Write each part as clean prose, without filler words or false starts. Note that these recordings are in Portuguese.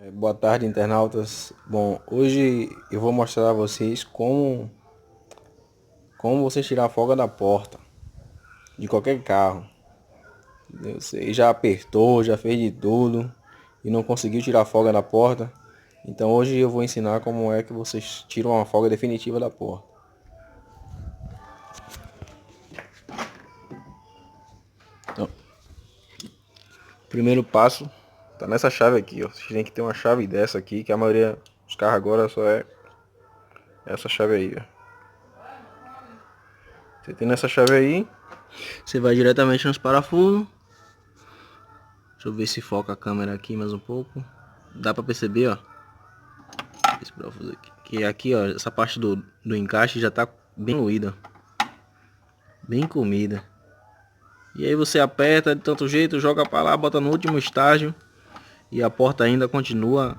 Boa tarde, internautas. Bom, hoje eu vou mostrar a vocês como você tirar a folga da porta de qualquer carro. Você já apertou, já fez de tudo e não conseguiu tirar a folga da porta. Então hoje eu vou ensinar como é que vocês tiram uma folga definitiva da porta. Então, o primeiro passo tá nessa chave aqui, ó. Vocês têm que ter uma chave dessa aqui, que a maioria dos carros agora só é essa chave aí, ó. Você tem nessa chave aí, você vai diretamente nos parafusos. Deixa eu ver se foca a câmera aqui mais um pouco. Dá pra perceber, ó. Esse parafuso aqui. Que aqui, ó, essa parte do encaixe já tá bem moída. Bem comida. E aí você aperta de tanto jeito, joga pra lá, bota no último estágio. E a porta ainda continua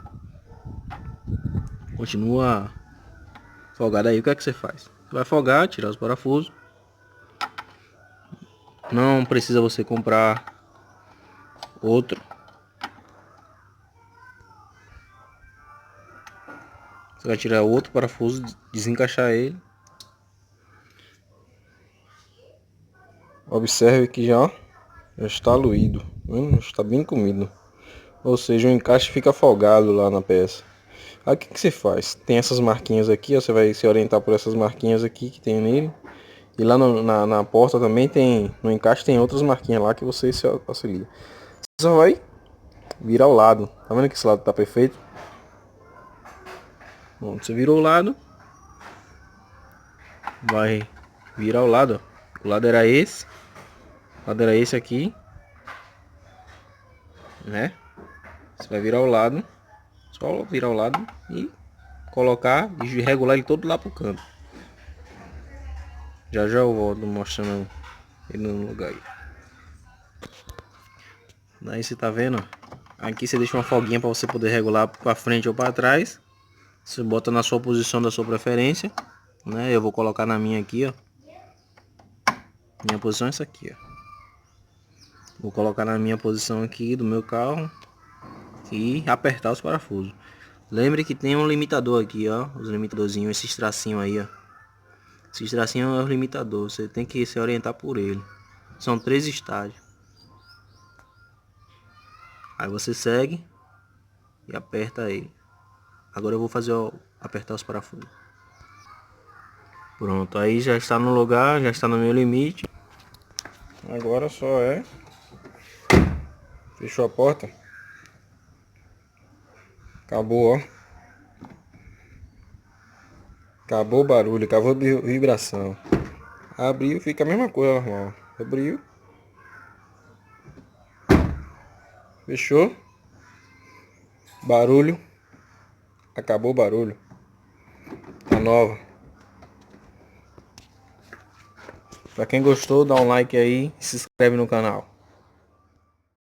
folgada aí. O que é que você faz? Você vai folgar, tirar os parafusos. Não precisa você comprar outro. Você vai tirar outro parafuso, desencaixar ele. Observe que já está luído, está bem comido. Ou seja, o encaixe fica folgado lá na peça. Aí o que você faz? Tem essas marquinhas aqui, ó, você vai se orientar por essas marquinhas aqui que tem nele. E lá na porta também tem, no encaixe tem outras marquinhas lá que você se auxilia. Você só vai virar o lado. Tá vendo que esse lado tá perfeito? Bom, você virou o lado. Vai virar o lado, ó. O lado era esse. O lado era esse aqui. Né? Você vai virar o lado. Só virar o lado e colocar e regular ele todo lá pro canto. Já eu volto mostrando ele no lugar aí. Daí você tá vendo? Aqui você deixa uma folguinha para você poder regular para frente ou para trás. Você bota na sua posição da sua preferência, né? Eu vou colocar na minha aqui, ó. Minha posição é essa aqui, ó. Vou colocar na minha posição aqui do meu carro e apertar os parafusos. Lembre que tem um limitador aqui, ó. Os limitadorzinhos, esses tracinhos aí, ó. Esses tracinhos é o limitador. Você tem que se orientar por ele. São 3 estágios. Aí você segue e aperta ele. Agora eu vou fazer apertar os parafusos. Pronto, aí já está no lugar, já está no meu limite. Agora só é... Fechou a porta. Acabou, ó. Acabou o barulho, acabou a vibração. Abriu, fica a mesma coisa normal. Abriu. Fechou. Barulho. Acabou o barulho. Tá nova. Pra quem gostou, dá um like aí e se inscreve no canal.